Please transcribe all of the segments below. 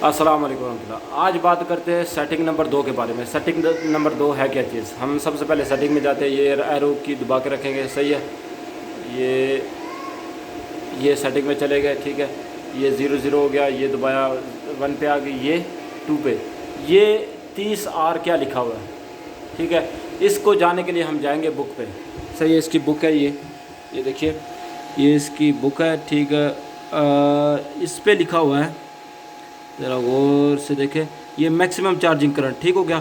अस्सलाम वालेकुम रहमतुल्लाह। आज बात करते हैं सेटिंग नंबर 2 के बारे में। सेटिंग नंबर 2 है क्या चीज़। हम सबसे पहले सेटिंग में जाते हैं, ये एरो की दबा के रखेंगे, सही है। ये सेटिंग में चले गए, ठीक है। ये 00 हो गया, ये दबाया 1 पे आ गई, ये 2 पे, ये 30R क्या लिखा हुआ है, ठीक है। इसको जाने के लिए हम जाएंगे बुक पे, सही है। इसकी बुक है ये देखिए, ये इसकी बुक है, ठीक है। इस पे लिखा हुआ है, ज़रा गौर से देखें, ये मैक्सिमम चार्जिंग करंट, ठीक हो गया।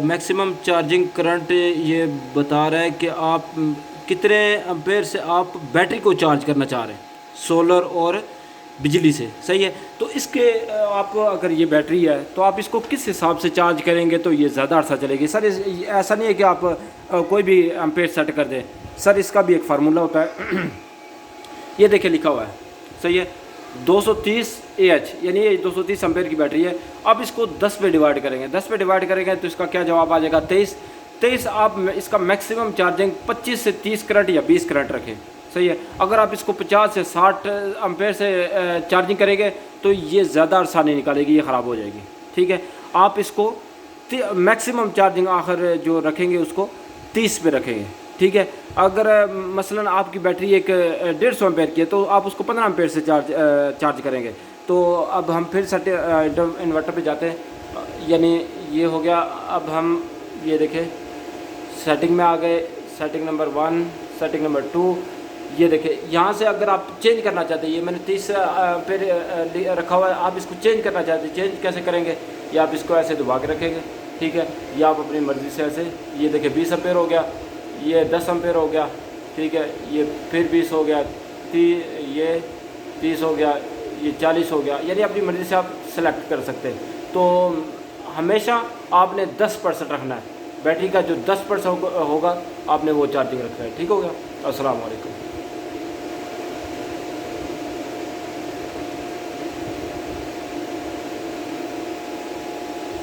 मैक्सिमम चार्जिंग करंट ये बता रहा है कि आप कितने एम्पेयर से आप बैटरी को चार्ज करना चाह रहे हैं, सोलर और बिजली से, सही है। तो इसके आप अगर ये बैटरी है तो आप इसको किस हिसाब से चार्ज करेंगे तो ये ज़्यादा अर्सा चलेगी। सर ऐसा नहीं है कि आप कोई भी एम्पेयर सेट कर दें, सर इसका भी एक फार्मूला होता है। ये देखिए लिखा हुआ है, सही है। 230 AH यानी ये 230 एम्पेयर की बैटरी है। अब इसको 10 पे डिवाइड करेंगे, 10 पे डिवाइड करेंगे तो इसका क्या जवाब आ जाएगा, 23। आप इसका मैक्सिमम चार्जिंग 25 से 30 करंट या 20 करंट रखें, सही है। अगर आप इसको 50 से 60 एम्पेयर से चार्जिंग करेंगे तो ये ज़्यादा अरसा नहीं निकालेगी, ये ख़राब हो जाएगी, ठीक है। आप इसको मैक्सिमम चार्जिंग आखिर जो रखेंगे उसको 30 पे रखेंगे, ठीक है। अगर मसलन आपकी बैटरी एक 150 एम्पेयर की है तो आप उसको 15 एम्पेयर से चार्ज करेंगे। तो अब हम फिर इन्वर्टर पे जाते हैं, यानी ये हो गया। अब हम ये देखें, सेटिंग में आ गए, सेटिंग नंबर 1, सेटिंग नंबर 2, ये देखें। यहाँ से अगर आप चेंज करना चाहते हैं, ये मैंने 30 एम्पेयर रखा हुआ है, आप इसको चेंज करना चाहते हैं, चेंज कैसे करेंगे, या आप इसको ऐसे दबा के रखेंगे, ठीक है, या आप अपनी मर्ज़ी से ऐसे, ये देखें 20 एम्पेयर हो गया, ये 10 एम्पेयर हो गया, ठीक है, ये फिर 20 हो गया, ये 30 हो गया, ये 40 हो गया, यानी अपनी मर्ज़ी से आप सेलेक्ट कर सकते हैं। तो हमेशा आपने 10% रखना है, बैटरी का जो 10% होगा आपने वो चार्जिंग रखना है, ठीक हो गया। अस्सलाम वालेकुम।